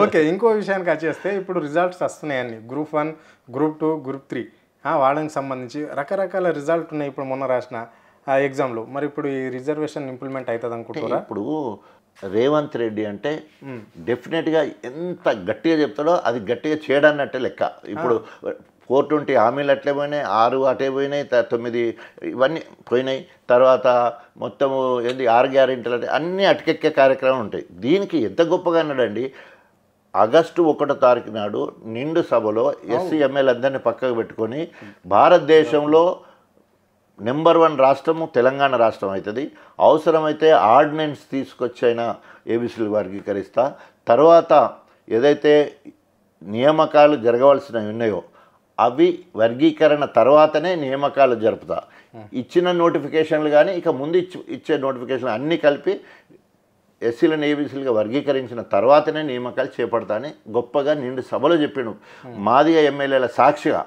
Okay, ఇంకో విషయానికి వచ్చేస్తే ఇప్పుడు రిజల్ట్స్ వస్తున్నాయండి. గ్రూప్ 1, గ్రూప్ 2, గ్రూప్ 3 వాళ్ళకి సంబంధించి రకరకాల రిజల్ట్ ఉన్నాయి. ఇప్పుడు మొన్న రాసిన ఎగ్జామ్లో మరి ఇప్పుడు ఈ రిజర్వేషన్ ఇంప్లిమెంట్ అవుతుంది అనుకుంటారా? ఇప్పుడు రేవంత్ రెడ్డి అంటే డెఫినెట్గా ఎంత గట్టిగా చెప్తాడో అది గట్టిగా చేయడాన్నట్టే లెక్క. ఇప్పుడు 420 హామీలు అట్లే పోయినాయి, 6 అటే పోయినాయి, 9 ఇవన్నీ పోయినాయి. తర్వాత మొత్తము ఏంది 6 గ్యారెంటీలు అంటే అన్నీ అటకెక్కే కార్యక్రమం ఉంటాయి. దీనికి ఎంత గొప్పగా అన్నాడండి. ఆగస్టు 1వ తారీఖు నాడు నిండు సభలో ఎస్సీ ఎమ్మెల్యే అందరినీ పక్కకు పెట్టుకొని భారతదేశంలో నెంబర్ 1 రాష్ట్రము తెలంగాణ రాష్ట్రం అవుతుంది, అవసరమైతే ఆర్డినెన్స్ తీసుకొచ్చైనా ఏబీసీలు వర్గీకరిస్తా, తర్వాత ఏదైతే నియామకాలు జరగవలసినవి ఉన్నాయో అవి వర్గీకరణ తర్వాతనే నియామకాలు జరుపుతా, ఇచ్చిన నోటిఫికేషన్లు కానీ ఇక ముందు ఇచ్చే నోటిఫికేషన్లు అన్నీ కలిపి ఎస్సీలను ఏబీసీలుగా వర్గీకరించిన తర్వాతనే నియామకాలు చేపడతా అని గొప్పగా నిండు సభలో చెప్పిండు మాదిగ ఎమ్మెల్యేల సాక్షిగా.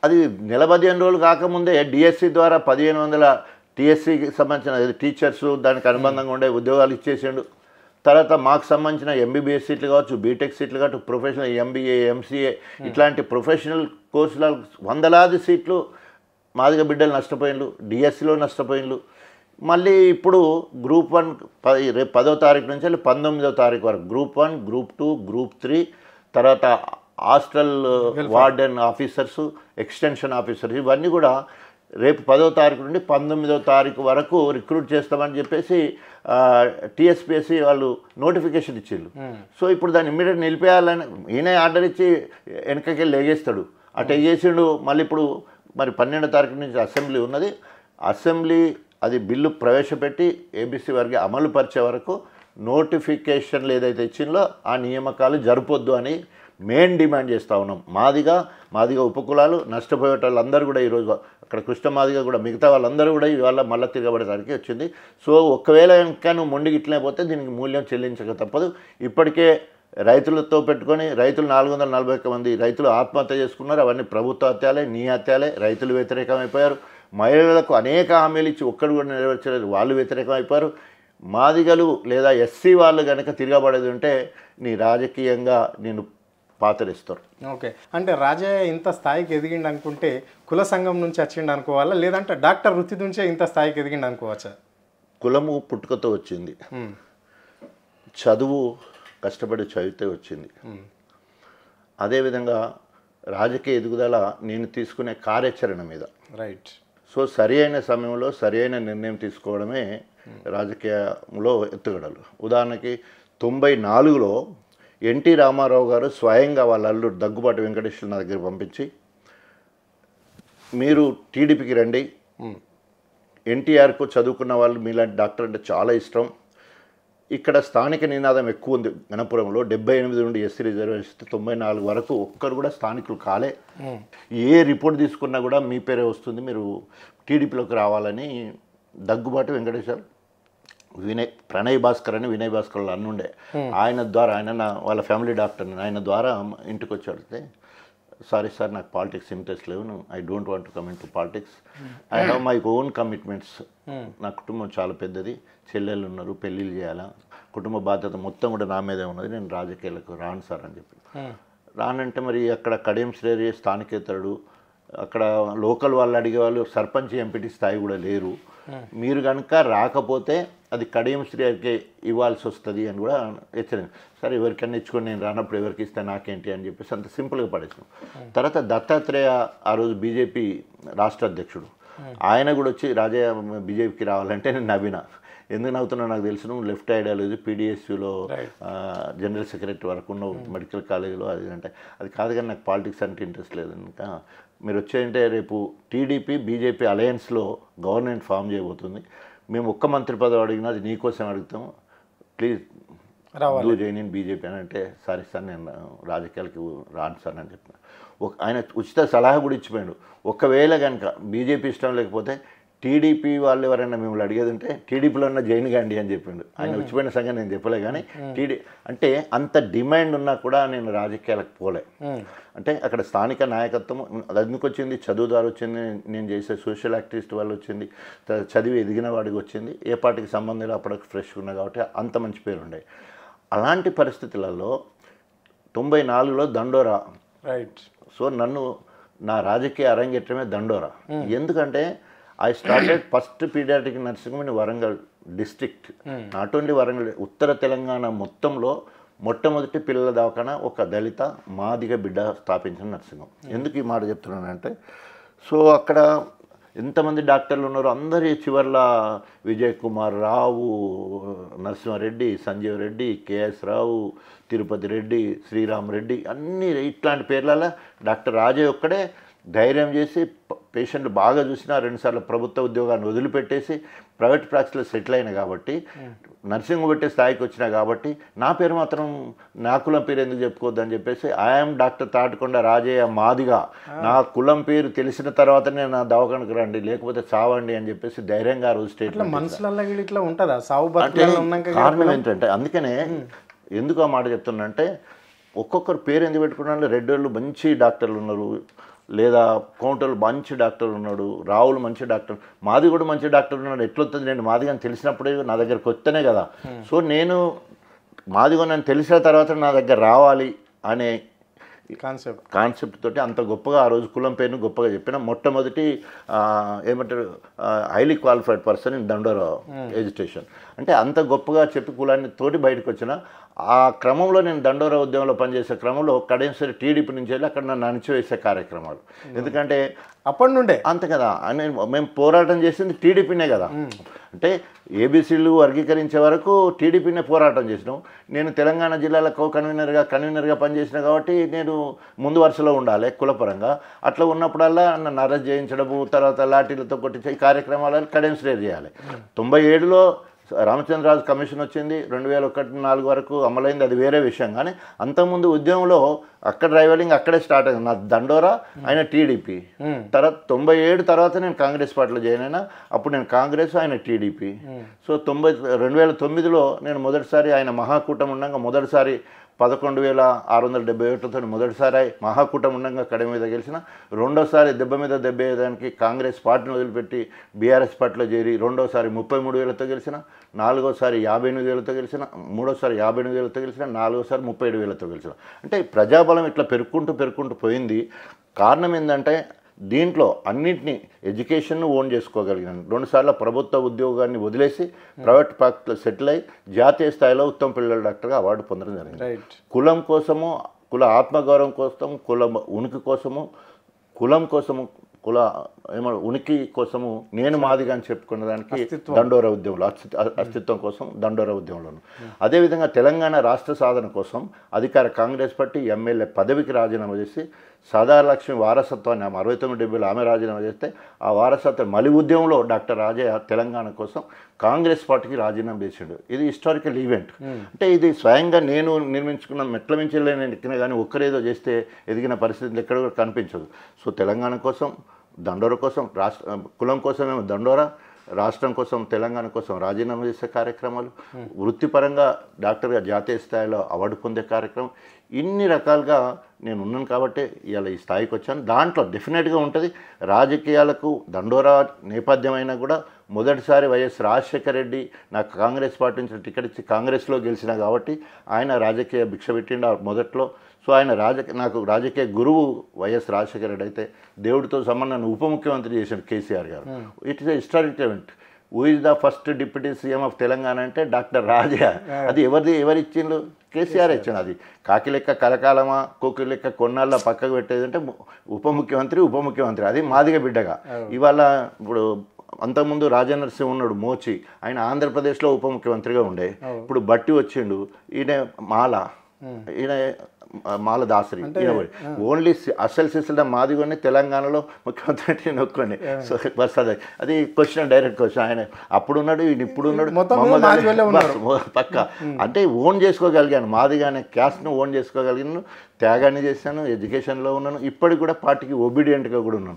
అది 15 రోజులు కాకముందే డిఎస్సి ద్వారా 1500 టీఎస్సీకి సంబంధించిన టీచర్స్ దానికి అనుబంధంగా ఉండే ఉద్యోగాలు ఇచ్చేసిండు. తర్వాత మాకు సంబంధించిన ఎంబీబీఎస్ సీట్లు కావచ్చు, బీటెక్ సీట్లు కావచ్చు, ప్రొఫెషనల్ ఎంబీఏ, ఎంసీఏ ఇట్లాంటి ప్రొఫెషనల్ కోర్సుల వందలాది సీట్లు మాదిగ బిడ్డలు నష్టపోయిండ్రు, డిఎస్సిలో నష్టపోయిండ్రు. మళ్ళీ ఇప్పుడు గ్రూప్ 1 రేపు 10వ తారీఖు నుంచి 19వ తారీఖు వరకు గ్రూప్ 1, గ్రూప్ 2, గ్రూప్ 3, తర్వాత hostel warden officers, extension officers ఇవన్నీ కూడా రేపు 10వ తారీఖు నుండి 19వ తారీఖు వరకు రిక్రూట్ చేస్తామని చెప్పేసి టీఎస్పీఎస్సీ వాళ్ళు నోటిఫికేషన్ ఇచ్చిండ్రు. సో ఇప్పుడు దాన్ని ఇమ్మీడియట్ నిలిపేయాలని ఈయనే ఆర్డర్ ఇచ్చి వెనకకెళ్ళి లేగేస్తాడు. అటు చేసిండు. మళ్ళీ ఇప్పుడు మరి 12వ తారీఖు నుంచి అసెంబ్లీ ఉన్నది. అసెంబ్లీ అది బిల్లు ప్రవేశపెట్టి ఏబీసీ వారికి అమలు పరిచే వరకు నోటిఫికేషన్లు ఏదైతే ఇచ్చిందో ఆ నియామకాలు జరపొద్దు అని మెయిన్ డిమాండ్ చేస్తూ ఉన్నాం. మాదిగ ఉపకులాలు నష్టపోయే వాళ్ళందరూ కూడా ఈరోజు అక్కడ కృష్ణ మాదిగ కూడా మిగతా వాళ్ళందరూ కూడా ఇవాళ మళ్ళీ తిరగబడేదానికి వచ్చింది. సో ఒకవేళ ఇంకా నువ్వు మొండికి ఇట్లనే పోతే దీనికి మూల్యం చెల్లించక తప్పదు. ఇప్పటికే రైతులతో పెట్టుకొని రైతులు 441 మంది రైతులు ఆత్మహత్య చేసుకున్నారు. అవన్నీ ప్రభుత్వ హత్యాలే, నీ హత్యాలే. రైతులు వ్యతిరేకమైపోయారు. మహిళలకు అనేక హామీలు ఇచ్చి ఒక్కడు కూడా నెరవేర్చలేదు, వాళ్ళు వ్యతిరేకమైపోయారు. మాదిగలు లేదా ఎస్సీ వాళ్ళు కనుక తిరగబడేది ఉంటే నీ రాజకీయంగా నేను పాతరిస్తారు. ఓకే, అంటే రాజయ్య ఇంత స్థాయికి ఎదిగిండు అనుకుంటే కుల సంఘం నుంచి వచ్చిండు అనుకోవాలా, లేదంటే డాక్టర్ వృత్తి నుంచే ఇంత స్థాయికి ఎదిగిండు అనుకోవచ్చా? కులము పుట్టుకతో వచ్చింది, చదువు కష్టపడి చదివితే వచ్చింది. అదేవిధంగా రాజకీయ ఎదుగుదల నేను తీసుకునే కార్యాచరణ మీద. రైట్. సో సరి అయిన సమయంలో సరి అయిన నిర్ణయం తీసుకోవడమే రాజకీయంలో ఎత్తుగడలు. ఉదాహరణకి 94లో ఎన్టీ రామారావు గారు స్వయంగా వాళ్ళ అల్లుడు దగ్గుబాటి వెంకటేశ్వర నా దగ్గర పంపించి, మీరు టీడీపీకి రండి, ఎన్టీఆర్కు చదువుకున్న వాళ్ళు మీలాంటి డాక్టర్ అంటే చాలా ఇష్టం, ఇక్కడ స్థానిక నినాదం ఎక్కువ ఉంది గణపురంలో, 78 నుండి ఎస్సీ రిజర్వేషన్ 94 వరకు ఒక్కరు కూడా స్థానికులు కాలే, ఏ రిపోర్ట్ తీసుకున్నా కూడా మీ పేరే వస్తుంది, మీరు టీడీపీలోకి రావాలని దగ్గుబాటి వెంకటేశ్వర ప్రణయ్ భాస్కర్ అని వినయ్ భాస్కర్ వాళ్ళు అన్నుండే, ఆయన ద్వారా ఆయన వాళ్ళ ఫ్యామిలీ డాక్టర్ని ఆయన ద్వారా ఇంటికి వచ్చి అడిగితే, సారీ సార్ నాకు పాలిటిక్స్ ఇంట్రెస్ట్ లేవు, I don't want to come in to politics, I have my own commitments, నా కుటుంబం చాలా పెద్దది, చెల్లెళ్ళు ఉన్నారు, పెళ్ళిళ్ళు చేయాలా, కుటుంబ బాధ్యత మొత్తం కూడా నా మీదే ఉన్నది, నేను రాజకీయాలకు రాను సార్ అని చెప్పి. రానంటే మరి అక్కడ కడియం శ్రేయ స్థానికేతరుడు, అక్కడ లోకల్ వాళ్ళు అడిగేవాళ్ళు సర్పంచ్ ఎంపీటీ స్థాయి కూడా లేరు, మీరు కనుక రాకపోతే అది కడియం శ్రేయర్కే ఇవ్వాల్సి వస్తుంది అని కూడా హెచ్చరింది. సరే ఎవరికైనా ఇచ్చుకొని నేను రానప్పుడు ఎవరికి ఇస్తే నాకేంటి అని చెప్పేసి అంత సింపుల్గా పడేసాం. తర్వాత దత్తాత్రేయ ఆ రోజు బీజేపీ రాష్ట్ర అధ్యక్షుడు, ఆయన కూడా వచ్చి రాజయ్య బీజేపీకి రావాలంటే నేను నవ్వినా. ఎందుకు నవ్వుతున్నా నాకు తెలుసు, నువ్వు లెఫ్ట్ ఐడియాలజీ పీడిఎస్యూలో జనరల్ సెక్రటరీ వరకు ఉన్న మెడికల్ కాలేజీలో అది అంటే, అది కాదు కానీ నాకు పాలిటిక్స్ అంటే ఇంట్రెస్ట్ లేదు, ఇంకా మీరు వచ్చేయంటే రేపు టీడీపీ బీజేపీ అలయన్స్లో గవర్నమెంట్ ఫామ్ చేయబోతుంది, మేము ఒక్క మంత్రి పదవి అడిగినా అది నీకోసం అడుగుతాము, please do join in BJP అని అంటే, సారీ సార్ నేను రాజకీయాలకి రాను సార్ అని చెప్పిన. ఆయన ఉచిత సలహా కూడా ఇచ్చిపోయాడు, ఒకవేళ కనుక బీజేపీ ఇష్టం లేకపోతే టీడీపీ వాళ్ళు ఎవరైనా మిమ్మల్ని అడిగేది ఉంటే టీడీపీలో ఉన్న జైన్ గాంధీ అని చెప్పిండు. ఆయన వచ్చిపోయిన సంగతి నేను చెప్పలే, కానీ అంటే అంత డిమాండ్ ఉన్నా కూడా నేను రాజకీయాలకు పోలే. అంటే అక్కడ స్థానిక నాయకత్వం అది ఎందుకు వచ్చింది, చదువు ద్వారా వచ్చింది, నేను చేసే సోషల్ యాక్టివిస్ట్ వాళ్ళు వచ్చింది, చదివి ఎదిగిన వాడికి వచ్చింది, ఏ పార్టీకి సంబంధం లేదు, అప్పటికి ఫ్రెష్గా ఉన్నా కాబట్టి అంత మంచి పేరు ఉండే. అలాంటి పరిస్థితులలో 94లో దండోరా. రైట్. సో నన్ను నా రాజకీయ అరంగేట్రమే దండోరా. ఎందుకంటే I started first pediatric nursing in Warangal district. Not only Warangal, ఉత్తర తెలంగాణ మొత్తంలో మొట్టమొదటి పిల్లల దవాఖాన ఒక దళిత మాదిగ బిడ్డ స్థాపించిన నర్సింహం. ఎందుకు ఈ మాట చెప్తున్నానంటే, సో అక్కడ ఎంతమంది డాక్టర్లు ఉన్నారో అందరి చివర్ల విజయ్ కుమార్ రావు, నరసింహారెడ్డి, సంజీవ్ రెడ్డి, కేఎస్ రావు, తిరుపతి రెడ్డి, శ్రీరామ్ రెడ్డి, అన్ని ఇట్లాంటి పేర్లలో డాక్టర్ రాజయ్య ఒక్కడే ధైర్యం చేసి పేషెంట్లు బాగా చూసినా 2 సార్లు ప్రభుత్వ ఉద్యోగాన్ని వదిలిపెట్టేసి ప్రైవేట్ ప్రాక్టీస్లో సెటిల్ అయినా కాబట్టి, నర్సింగ్ పెట్టే స్థాయికి వచ్చినా కాబట్టి, నా పేరు మాత్రం నా కులం పేరు ఎందుకు చెప్పుకోవద్దని చెప్పేసి ఐఎమ్ డాక్టర్ తాటికొండ రాజయ్య మాదిగా, నా కులం పేరు తెలిసిన తర్వాతనే నా దవాఖానకు రండి, లేకపోతే చావండి అని చెప్పేసి ధైర్యంగా ఆ రోజు స్టేట్మెంట్. మనసులలో ఇట్లా ఉంటుందా సావు అంటే కారణం ఏంటంటే, అందుకనే ఎందుకు ఆ మాట చెప్తున్నా అంటే, ఒక్కొక్కరు పేరు ఎందుకు పెట్టుకున్నా, రెడ్డి వాళ్ళు మంచి డాక్టర్లు ఉన్నారు, లేదా కౌంటర్లు మంచి డాక్టర్ ఉన్నాడు, రావులు మంచి డాక్టర్, మాది కూడా మంచి డాక్టర్ ఉన్నాడు. ఎట్లొస్తుంది నేను మాదిగా తెలిసినప్పుడే నా దగ్గరకు వస్తేనే కదా. సో నేను మాదిగా నన్ను తెలిసిన తర్వాత నా దగ్గర రావాలి అనే కాన్సెప్ట్ తోటి అంత గొప్పగా ఆ రోజు కులం పేరును గొప్పగా చెప్పిన మొట్టమొదటి ఏమంటారు హైలీ క్వాలిఫైడ్ పర్సన్ ఇన్ దండోరా ఎడ్యుకేషన్. అంటే అంత గొప్పగా చెప్పి కులాన్ని తోటి బయటకు వచ్చిన ఆ క్రమంలో నేను దండోరా ఉద్యమంలో పనిచేసే క్రమంలో కడేంసరి టీడీపీ నుంచి వెళ్ళి అక్కడ నన్ను అణిచివేసే కార్యక్రమాలు. ఎందుకంటే అప్పటి నుండే అంతే కదా, మేము పోరాటం చేసింది టీడీపీనే కదా. అంటే ఏబీసీలు వర్గీకరించే వరకు టీడీపీనే పోరాటం చేసినాం. నేను తెలంగాణ జిల్లాలో కన్వీనర్గా పనిచేసిన కాబట్టి నేను ముందు వరుసలో ఉండాలి కులపరంగా. అట్లా ఉన్నప్పుడల్లా నన్ను అరెస్ట్ చేయించడము, తర్వాత లాఠీలతో కొట్టించే ఈ కార్యక్రమాలను కడెన్సరేట్ చేయాలి. 97లో రామచంద్రరాజు కమిషన్ వచ్చింది, 2001-4 వరకు అమలైంది, అది వేరే విషయం. కానీ అంతకుముందు ఉద్యమంలో అక్కడ రైవలింగ్ అక్కడే స్టార్ట్ అయింది. నా దండోరా ఆయన టీడీపీ, తర్వాత 97 తర్వాత నేను కాంగ్రెస్ పార్టీలో జాయిన్ అయినా. అప్పుడు నేను కాంగ్రెస్, ఆయన టీడీపీ. సో 2009లో నేను మొదటిసారి ఆయన మహాకూటమి ఉండగా మొదటిసారి 11,671తో మొదటిసారి మహాకూటమి ఉండగా కడె మీద గెలిచిన. రెండోసారి దెబ్బ మీద దెబ్బ వేయడానికి కాంగ్రెస్ పార్టీని వదిలిపెట్టి బీఆర్ఎస్ పార్టీలో చేరి రెండోసారి 33,000తో గెలిచిన, నాలుగోసారి 58,000తో గెలిచిన, మూడోసారి 58,000తో గెలిచిన, నాలుగోసారి 37,000తో గెలిచిన. అంటే ప్రజాబలం ఇట్లా పెరుక్కుంటూ పోయింది. కారణం ఏంటంటే దీంట్లో అన్నింటినీ ఎడ్యుకేషన్ను ఓన్ చేసుకోగలిగినాను. 2 సార్లు ప్రభుత్వ ఉద్యోగాన్ని వదిలేసి ప్రైవేట్ ప్రాక్టీస్లో సెటిల్ అయ్యి జాతీయ స్థాయిలో ఉత్తమ పిల్లల డాక్టర్గా అవార్డు పొందడం జరిగింది. కులం కోసము, కుల ఆత్మగౌరవం కోసం, కుల ఉనికి కోసము, కులం కోసము, కుల ఉనికి కోసము నేను మాదిగా అని చెప్పుకున్న దానికి దండోరా ఉద్యమంలో అస్తిత్వం కోసం దండోరా ఉద్యమంలోను. అదేవిధంగా తెలంగాణ రాష్ట్ర సాధన కోసం అధికార కాంగ్రెస్ పార్టీ ఎమ్మెల్యే పదవికి రాజీనామా చేసి సాదాలక్ష్మి వారసత్వాన్ని 69-70లో ఆమె రాజీనామా చేస్తే ఆ వారసత్వ మలి ఉద్యమంలో డాక్టర్ రాజయ్య తెలంగాణ కోసం కాంగ్రెస్ పార్టీకి రాజీనామా చేసాడు. ఇది హిస్టారికల్ ఈవెంట్. అంటే ఇది స్వయంగా నేను నిర్మించుకున్న మెట్ల మించి నేను ఎక్కిన కానీ ఒక్కరేదో చేస్తే ఎదిగిన పరిస్థితులు ఎక్కడ కూడా కనిపించదు. సో తెలంగాణ కోసం దండోరా కోసం, కులం కోసమేమో దండోరా, రాష్ట్రం కోసం తెలంగాణ కోసం రాజీనామా చేసే కార్యక్రమాలు, వృత్తిపరంగా డాక్టర్గా జాతీయ స్థాయిలో అవార్డు పొందే కార్యక్రమం, ఇన్ని రకాలుగా నేను ఉన్నాను కాబట్టి ఇలా ఈ స్థాయికి వచ్చాను. దాంట్లో డెఫినెట్గా ఉంటుంది రాజకీయాలకు దండోరా నేపథ్యమైనా కూడా మొదటిసారి వైఎస్ రాజశేఖర రెడ్డి నాకు కాంగ్రెస్ పార్టీ నుంచి టికెట్ ఇచ్చి కాంగ్రెస్లో గెలిచిన కాబట్టి ఆయన రాజకీయ భిక్ష పెట్టిండు మొదట్లో. సో ఆయన నాకు రాజకీయ గురువు వైఎస్ రాజశేఖర రెడ్డి అయితే దేవుడితో సంబంధాన్ని ఉప ముఖ్యమంత్రి చేశాడు కేసీఆర్ గారు. It is a historic event. Who is the first deputy CM of Telangana అంటే డాక్టర్ రాజయ్య. అది ఎవరు ఇచ్చిండ్రు? కేసీఆర్ ఇచ్చాడు. అది కాకి లెక్క కలకాలమా, కోకి లెక్క కొన్నాళ్ళ పక్కకు పెట్టేది అంటే ఉప ముఖ్యమంత్రి అది మాదిగ బిడ్డగా. ఇవాళ ఇప్పుడు అంతకుముందు రాజనరసింహ ఉన్నాడు మోచి, ఆయన ఆంధ్రప్రదేశ్లో ఉప ముఖ్యమంత్రిగా ఉండే. ఇప్పుడు బట్టి వచ్చిండు, ఈయన ఈయన మాల దాసరి, ఓన్లీ అసలు సిసిల్ మాదిగొని తెలంగాణలో ముఖ్యమంత్రి నొక్కండి. సో వస్తుంది అది క్వశ్చన్, డైరెక్ట్ క్వశ్చన్. ఆయన అప్పుడున్నాడు, ఈయన ఇప్పుడున్నాడు, పక్క. అంటే ఓన్ చేసుకోగలిగాను, మాదిగానే క్యాస్ట్ను ఓన్ చేసుకోగలిగాను, త్యాగాన్ని చేశాను, ఎడ్యుకేషన్లో ఉన్నాను, ఇప్పటికి కూడా పార్టీకి ఒబీడియంట్గా కూడా ఉన్నాను.